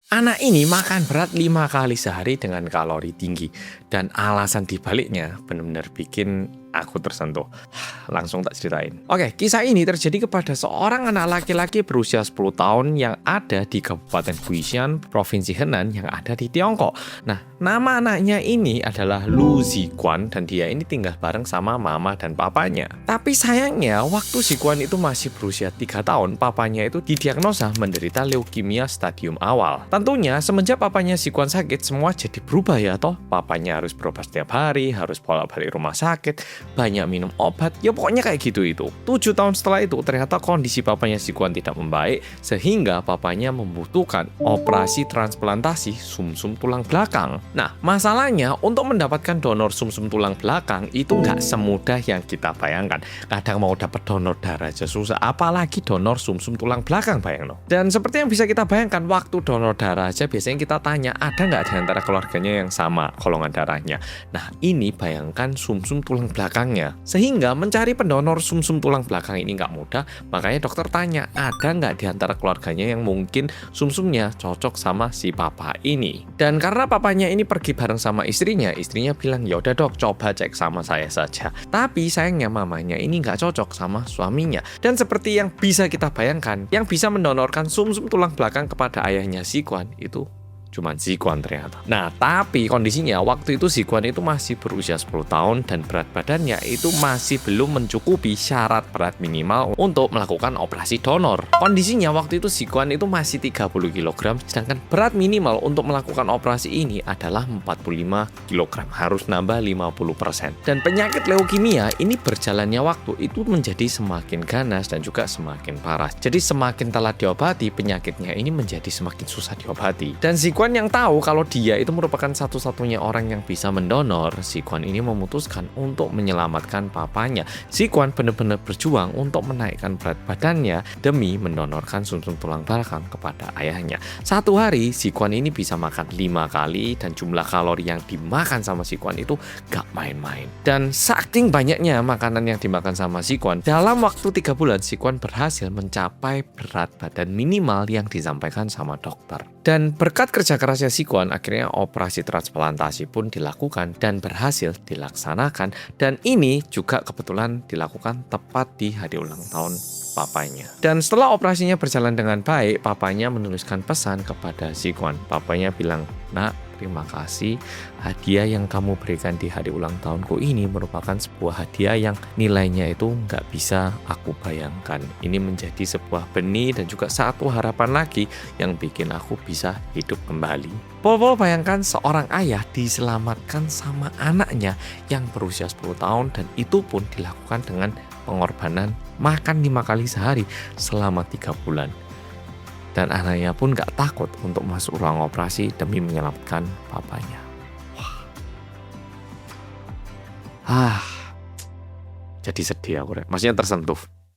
Anak ini makan berat 5 kali sehari dengan kalori tinggi. Dan alasan dibaliknya benar-benar bikin aku tersentuh. Langsung tak ceritain. Oke, kisah ini terjadi kepada seorang anak laki-laki berusia 10 tahun yang ada di Kabupaten Guishan, Provinsi Henan yang ada di Tiongkok. Nah, nama anaknya ini adalah Lu Ziguan dan dia ini tinggal bareng sama mama dan papanya. Tapi sayangnya, waktu Ziguan itu masih berusia 3 tahun, papanya itu didiagnosa menderita leukemia stadium awal. Tentunya, semenjak papanya Ziguan sakit, semua jadi berubah ya toh. Papanya harus berobat setiap hari, harus bolak-balik rumah sakit, banyak minum obat, ya pokoknya kayak gitu itu. 7 tahun setelah itu, ternyata kondisi papanya Ziguan tidak membaik, sehingga papanya membutuhkan operasi transplantasi sumsum tulang belakang. Nah, masalahnya untuk mendapatkan donor sumsum tulang belakang itu nggak semudah yang kita bayangkan. Kadang mau dapat donor darah aja susah, apalagi donor sumsum tulang belakang, bayang no. Dan seperti yang bisa kita bayangkan, waktu donor darah aja biasanya kita tanya, ada nggak di antara keluarganya yang sama golongan darahnya. Nah, ini bayangkan sumsum tulang belakangnya. Sehingga mencari pendonor sumsum tulang belakang ini nggak mudah, makanya dokter tanya, ada nggak di antara keluarganya yang mungkin sumsumnya cocok sama si papa ini. Dan karena papanya ini pergi bareng sama istrinya bilang, ya udah dok, coba cek sama saya saja. Tapi sayangnya mamanya ini nggak cocok sama suaminya. Dan seperti yang bisa kita bayangkan, yang bisa mendonorkan sumsum tulang belakang kepada ayahnya Ziguan itu cuma Ziguan ternyata. Nah, tapi kondisinya waktu itu Ziguan itu masih berusia 10 tahun dan berat badannya itu masih belum mencukupi syarat berat minimal untuk melakukan operasi donor. Kondisinya waktu itu Ziguan itu masih 30 kg, sedangkan berat minimal untuk melakukan operasi ini adalah 45 kg, harus nambah 50%. Dan penyakit leukemia ini berjalannya waktu itu menjadi semakin ganas dan juga semakin parah. Jadi semakin telat diobati, penyakitnya ini menjadi semakin susah diobati. Dan Ziguan yang tahu kalau dia itu merupakan satu-satunya orang yang bisa mendonor, Ziguan ini memutuskan untuk menyelamatkan papanya. Ziguan benar-benar berjuang untuk menaikkan berat badannya demi mendonorkan sumsum tulang belakang kepada ayahnya. Satu hari, Ziguan ini bisa makan 5 kali dan jumlah kalori yang dimakan sama Ziguan itu gak main-main. Dan saking banyaknya makanan yang dimakan sama Ziguan, dalam waktu 3 bulan Ziguan berhasil mencapai berat badan minimal yang disampaikan sama dokter. Dan berkat kerja kerasnya Ziguan, akhirnya operasi transplantasi pun dilakukan dan berhasil dilaksanakan. Dan ini juga kebetulan dilakukan tepat di hari ulang tahun papanya. Dan setelah operasinya berjalan dengan baik, papanya menuliskan pesan kepada Ziguan. Papanya bilang, "Nak, terima kasih. Hadiah yang kamu berikan di hari ulang tahunku ini merupakan sebuah hadiah yang nilainya itu nggak bisa aku bayangkan. Ini menjadi sebuah benih dan juga satu harapan lagi yang bikin aku bisa hidup kembali." Pol bayangkan seorang ayah diselamatkan sama anaknya yang berusia 10 tahun dan itu pun dilakukan dengan pengorbanan makan 5 kali sehari selama 3 bulan. Dan anaknya pun gak takut untuk masuk ruang operasi demi menyelamatkan papanya. Wah. Jadi sedih aku, maksudnya tersentuh.